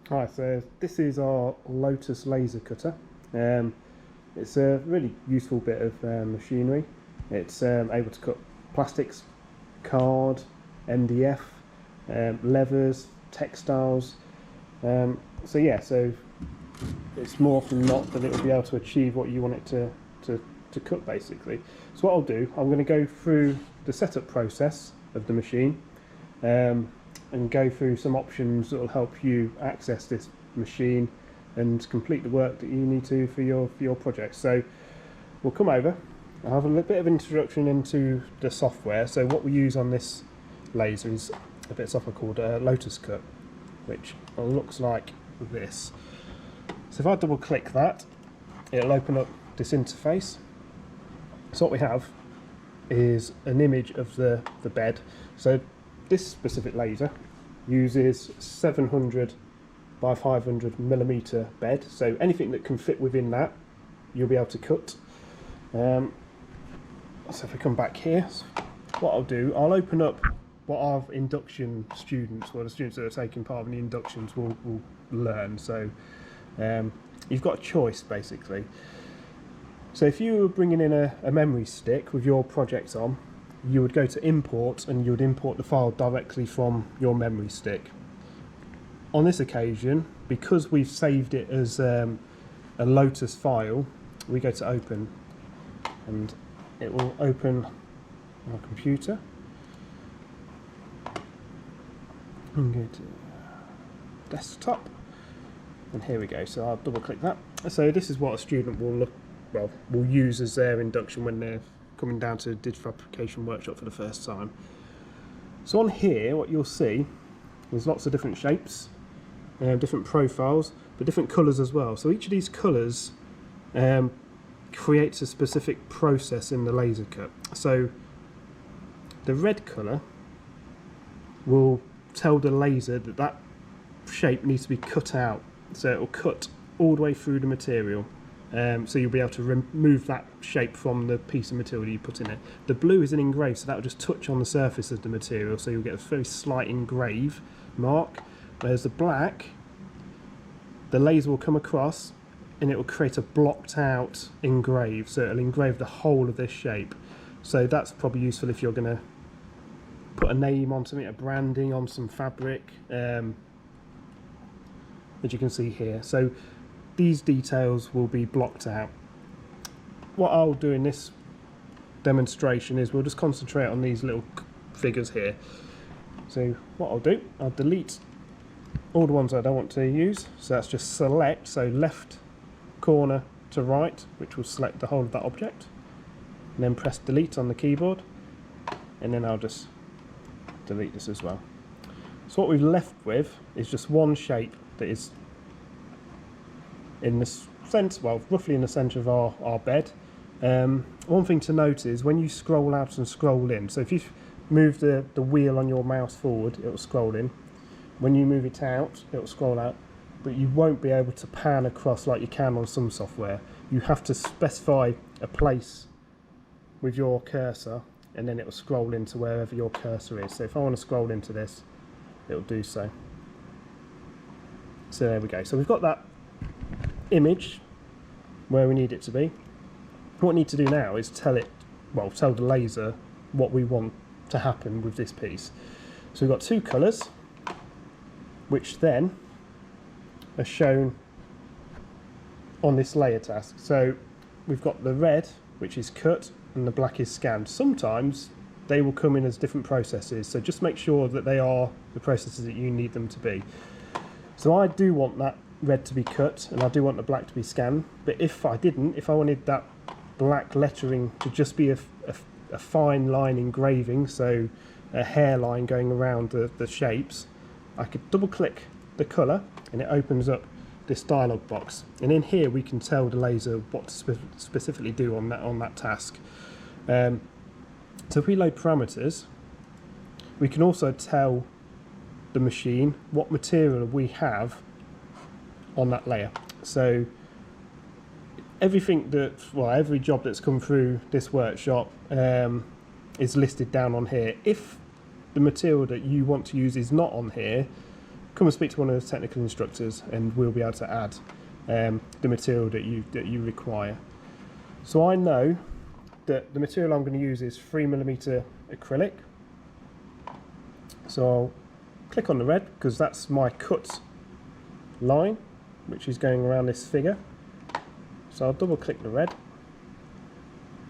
Hi, so this is our Lotus laser cutter. It's a really useful bit of machinery. It's able to cut plastics, card, MDF, leathers, textiles. So it's more often than not that it will be able to achieve what you want it to cut, basically. So what I'll do, I'm going to go through the setup process of the machine. And go through some options that will help you access this machine and complete the work that you need to for your project. So we'll come over. I'll have a little bit of introduction into the software. So what we use on this laser is a bit of software called Lotus Cut, which looks like this. So if I double click that, it'll open up this interface. So what we have is an image of the bed. So this specific laser uses 700 by 500 millimeter bed, so anything that can fit within that you'll be able to cut. So if we come back here, what I'll do, I'll open up what our induction students, or the students that are taking part in the inductions will learn. So you've got a choice basically. So if you were bringing in a memory stick with your project on, you would go to import and you would import the file directly from your memory stick. On this occasion, because we've saved it as a Lotus file, we go to open and it will open our computer. And go to desktop, and here we go. So I'll double click that. So this is what a student will use as their induction when they're coming down to Digital Fabrication Workshop for the first time. So on here, what you'll see, there's lots of different shapes, different profiles, but different colours as well. So each of these colours creates a specific process in the laser cut. So the red colour will tell the laser that that shape needs to be cut out. So it will cut all the way through the material. So you'll be able to remove that shape from the piece of material you put in it. The blue is an engrave, so that will just touch on the surface of the material, so you'll get a very slight engrave mark. Whereas the black, the laser will come across and it will create a blocked out engrave, so it'll engrave the whole of this shape. So that's probably useful if you're going to put a name on something, a branding on some fabric, as you can see here. So these details will be blocked out. What I'll do in this demonstration is we'll just concentrate on these little figures here. So what I'll do, I'll delete all the ones I don't want to use. So that's just select, so left corner to right, which will select the whole of that object. And then press delete on the keyboard. And then I'll just delete this as well. So what we've left with is just one shape that is in the sense, well, roughly in the centre of our bed. One thing to note is when you scroll out and scroll in, so if you move the wheel on your mouse forward, it will scroll in. When you move it out, it will scroll out, but you won't be able to pan across like you can on some software. You have to specify a place with your cursor, and then it will scroll into wherever your cursor is. So if I want to scroll into this, it will do so. So there we go. So we've got that image where we need it to be. What we need to do now is tell the laser what we want to happen with this piece. So we've got two colours, which then are shown on this layer task. So we've got the red, which is cut, and the black is scanned. Sometimes they will come in as different processes, so just make sure that they are the processes that you need them to be. So I do want that red to be cut and I do want the black to be scanned, but if I wanted that black lettering to just be a fine line engraving, so a hairline going around the shapes, I could double click the colour and it opens up this dialog box, and in here we can tell the laser what to specifically do on that task. So if we load parameters, we can also tell the machine what material we have on that layer. So every job that's come through this workshop is listed down on here. If the material that you want to use is not on here, come and speak to one of the technical instructors and we'll be able to add the material that you require. So I know that the material I'm going to use is 3mm acrylic. So I'll click on the red because that's my cut line which is going around this figure. So I'll double click the red.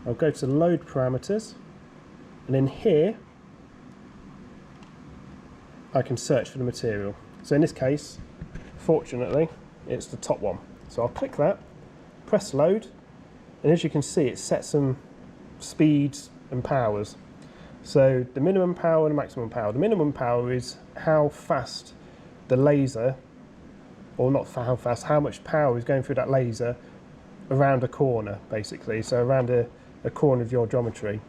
I'll go to load parameters, and in here I can search for the material. So in this case, fortunately, it's the top one. So I'll click that, press load, and as you can see it sets some speeds and powers. So the minimum power and the maximum power. The minimum power is how fast the laser, or not how fast, how much power is going through that laser around a corner, basically. So around a corner of your geometry.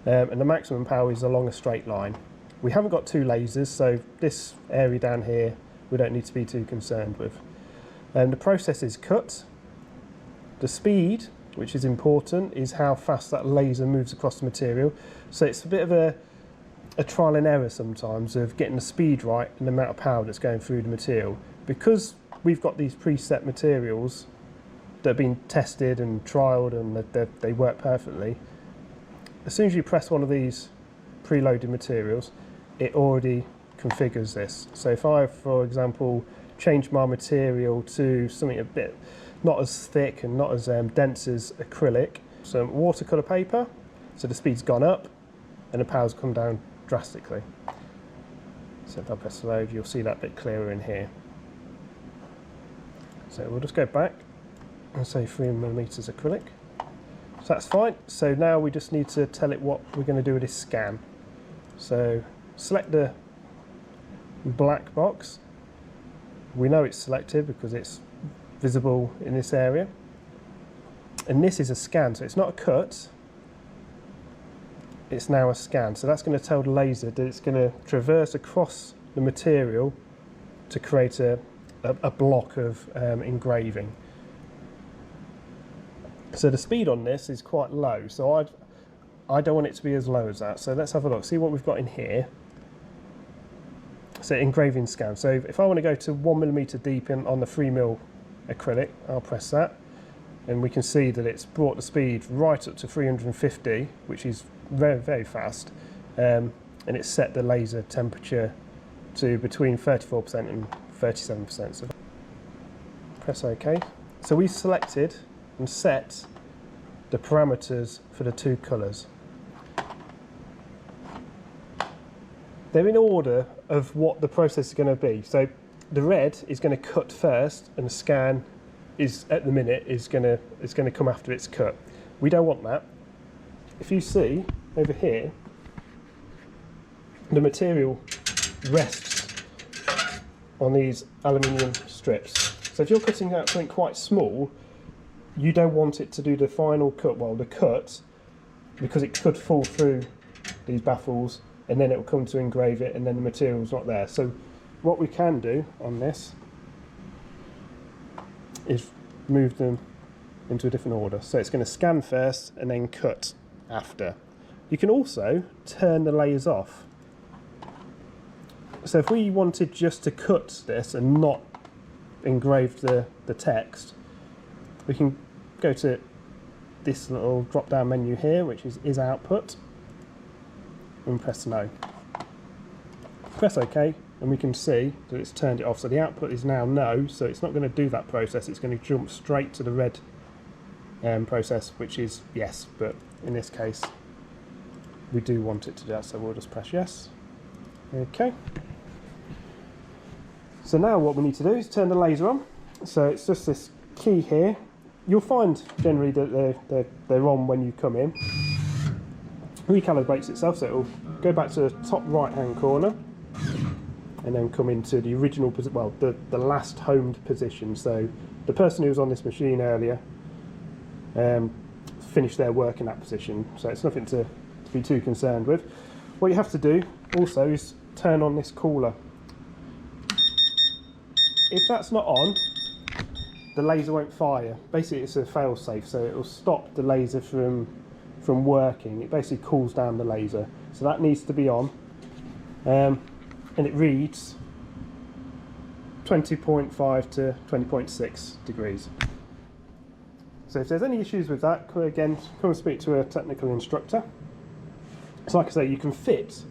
And the maximum power is along a straight line. We haven't got two lasers, so this area down here we don't need to be too concerned with. The process is cut. The speed, which is important, is how fast that laser moves across the material. So it's a bit of a trial and error sometimes of getting the speed right and the amount of power that's going through the material. Because we've got these preset materials that have been tested and trialed and that they work perfectly, as soon as you press one of these preloaded materials, it already configures this. So if I, for example, change my material to something a bit not as thick and not as dense as acrylic, some watercolour paper, so the speed's gone up and the power's come down drastically. So if I press load, you'll see that bit clearer in here. So we'll just go back and say 3mm acrylic. So that's fine. So now we just need to tell it what we're going to do with this scan. So select the black box. We know it's selected because it's visible in this area. And this is a scan, so it's not a cut, it's now a scan. So that's going to tell the laser that it's going to traverse across the material to create a block of engraving. So the speed on this is quite low, so I don't want it to be as low as that. So let's have a look, see what we've got in here. So engraving scan. So if I want to go to 1mm deep on the 3mm acrylic, I'll press that, and we can see that it's brought the speed right up to 350, which is very, very fast, and it's set the laser temperature to between 34% and 37%. So press OK. So we've selected and set the parameters for the two colours. They're in order of what the process is going to be. So the red is going to cut first, and the scan is at the minute is going to come after it's cut. We don't want that. If you see over here, the material rests on these aluminium strips. So if you're cutting out something quite small, you don't want it to do the final cut, well, the cut, because it could fall through these baffles and then it will come to engrave it and then the material's not there. So what we can do on this is move them into a different order. So it's going to scan first and then cut after. You can also turn the layers off. So if we wanted just to cut this and not engrave the text, we can go to this little drop down menu here, which is output, and press no. Press OK, and we can see that it's turned it off. So the output is now no, so it's not going to do that process. It's going to jump straight to the red process, which is yes, but in this case we do want it to do that, so we'll just press yes. Okay. So now what we need to do is turn the laser on. So it's just this key here. You'll find generally that they're on when you come in. Recalibrates itself, so it will go back to the top right hand corner and then come into the original position, well, the last homed position. So the person who was on this machine earlier finished their work in that position, so it's nothing to be too concerned with. What you have to do also is turn on this cooler. If that's not on, the laser won't fire. Basically it's a fail-safe, so it will stop the laser from working. It basically cools down the laser, so that needs to be on. And it reads 20.5 to 20.6 degrees. So if there's any issues with that, again, come and speak to a technical instructor. So like I say, you can fit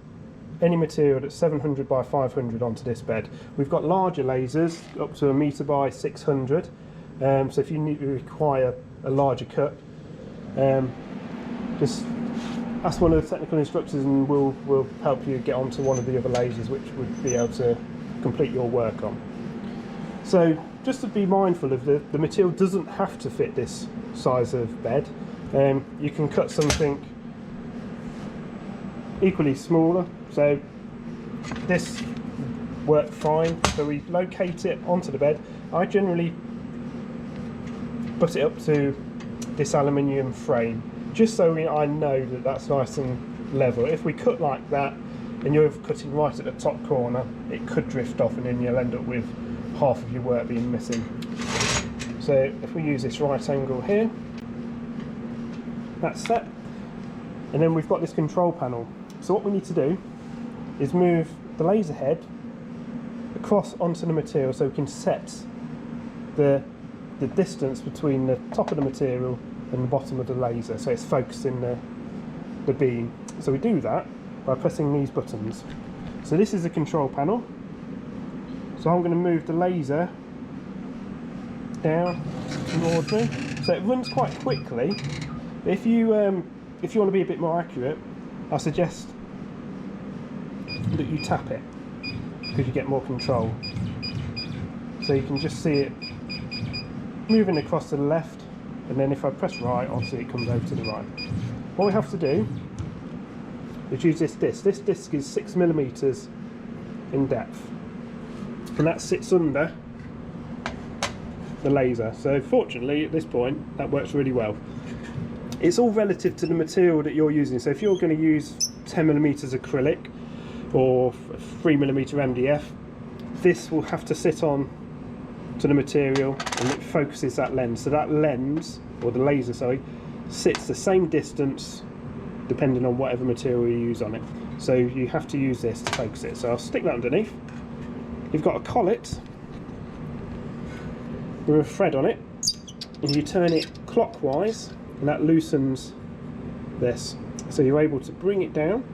any material that's 700 by 500 onto this bed. We've got larger lasers up to 1 metre by 600. So if you require a larger cut, just ask one of the technical instructors and we'll help you get onto one of the other lasers which would be able to complete your work on. So just to be mindful of the material doesn't have to fit this size of bed. You can cut something equally smaller, so this worked fine. So we locate it onto the bed. I generally put it up to this aluminium frame just so I know that that's nice and level. If we cut like that and you're cutting right at the top corner, it could drift off and then you'll end up with half of your work being missing. So if we use this right angle here, that's set, and then we've got this control panel. So what we need to do is move the laser head across onto the material so we can set the distance between the top of the material and the bottom of the laser, so it's focusing the beam. So we do that by pressing these buttons. So this is the control panel. So I'm going to move the laser down towards me. So it runs quite quickly. But if you want to be a bit more accurate, I suggest that you tap it because you get more control. So you can just see it moving across to the left, and then if I press right, obviously it comes over to the right. What we have to do is use this disc. This disc is 6mm in depth, and that sits under the laser. So fortunately at this point that works really well. It's all relative to the material that you're using. So if you're going to use 10mm acrylic or 3mm MDF, this will have to sit on to the material and it focuses that lens. So that lens, or the laser, sorry, sits the same distance depending on whatever material you use on it. So you have to use this to focus it. So I'll stick that underneath. You've got a collet with a thread on it, and you turn it clockwise and that loosens this. So you're able to bring it down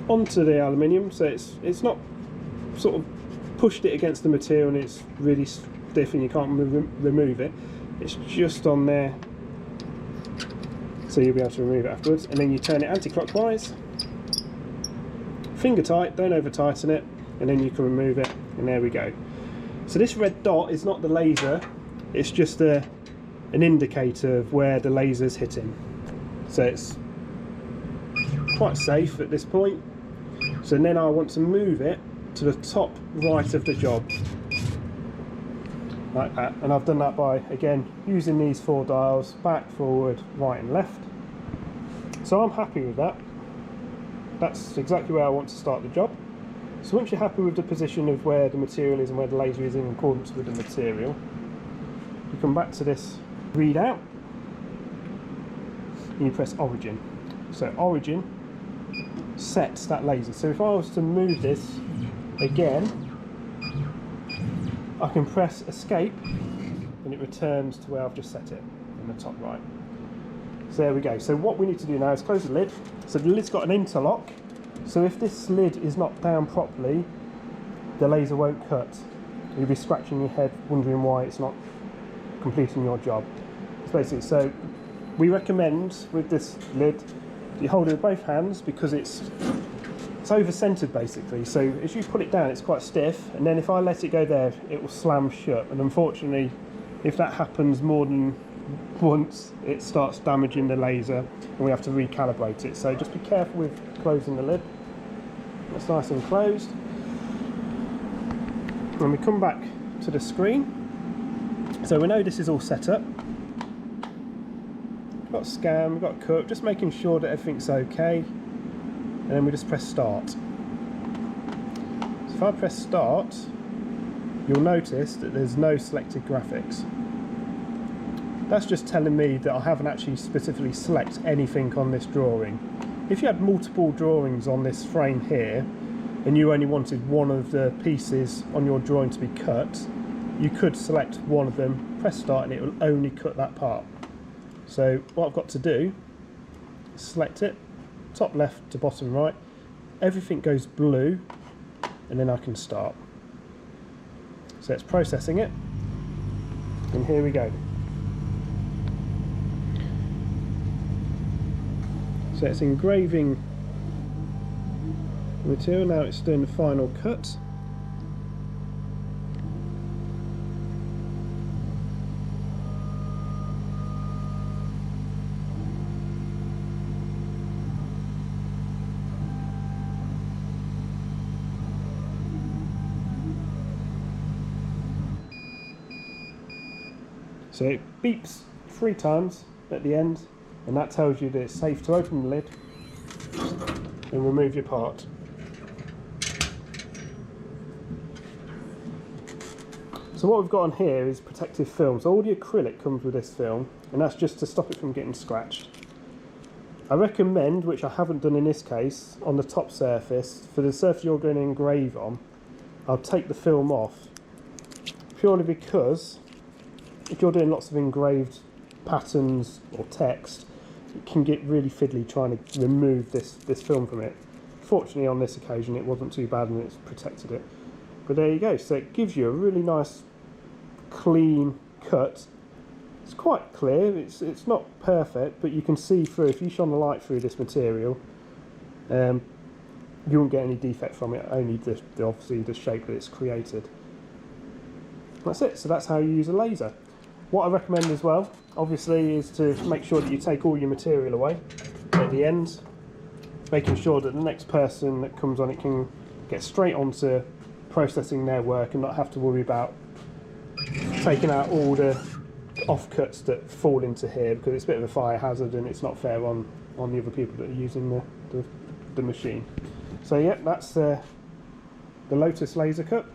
onto the aluminium, so it's not sort of pushed it against the material and it's really stiff and you can't remove it. It's just on there, so you'll be able to remove it afterwards. And then you turn it anti-clockwise, finger tight, don't over tighten it, and then you can remove it, and there we go. So this red dot is not the laser, it's just an indicator of where the laser's hitting. So it's quite safe at this point. So then I want to move it to the top right of the job, like that. And I've done that by, again, using these 4 dials, back, forward, right and left. So I'm happy with that. That's exactly where I want to start the job. So once you're happy with the position of where the material is and where the laser is in accordance with the material, you come back to this readout and you press origin. So origin sets that laser. So if I was to move this again, I can press escape and it returns to where I've just set it in the top right. So there we go. So what we need to do now is close the lid. So the lid's got an interlock, so if this lid is not down properly, the laser won't cut. You'll be scratching your head wondering why it's not completing your job. It's basically, so we recommend with this lid you hold it with both hands because it's over centered basically. So as you put it down, it's quite stiff, and then if I let it go there, it will slam shut. And unfortunately, if that happens more than once, it starts damaging the laser and we have to recalibrate it. So just be careful with closing the lid. That's nice and closed. When we come back to the screen, so we know this is all set up. We've got scan, we've got cut, just making sure that everything's okay, and then we just press start. So if I press start, you'll notice that there's no selected graphics. That's just telling me that I haven't actually specifically selected anything on this drawing. If you had multiple drawings on this frame here, and you only wanted one of the pieces on your drawing to be cut, you could select one of them, press start, and it will only cut that part. So what I've got to do, select it, top left to bottom right, everything goes blue, and then I can start. So it's processing it, and here we go. So it's engraving the material, now it's doing the final cut. So it beeps 3 times at the end, and that tells you that it's safe to open the lid and remove your part. So what we've got on here is protective film. So all the acrylic comes with this film, and that's just to stop it from getting scratched. I recommend, which I haven't done in this case, on the top surface, for the surface you're going to engrave on, I'll take the film off, purely because if you're doing lots of engraved patterns or text, it can get really fiddly trying to remove this film from it. Fortunately on this occasion it wasn't too bad and it's protected it. But there you go, so it gives you a really nice clean cut. It's quite clear, it's not perfect, but you can see through, if you shone the light through this material, you won't get any defect from it, only obviously the shape that it's created. That's it, so that's how you use a laser. What I recommend as well, obviously, is to make sure that you take all your material away at the end, making sure that the next person that comes on it can get straight onto processing their work and not have to worry about taking out all the offcuts that fall into here, because it's a bit of a fire hazard and it's not fair on the other people that are using the machine. So yeah, that's the Lotus laser cut.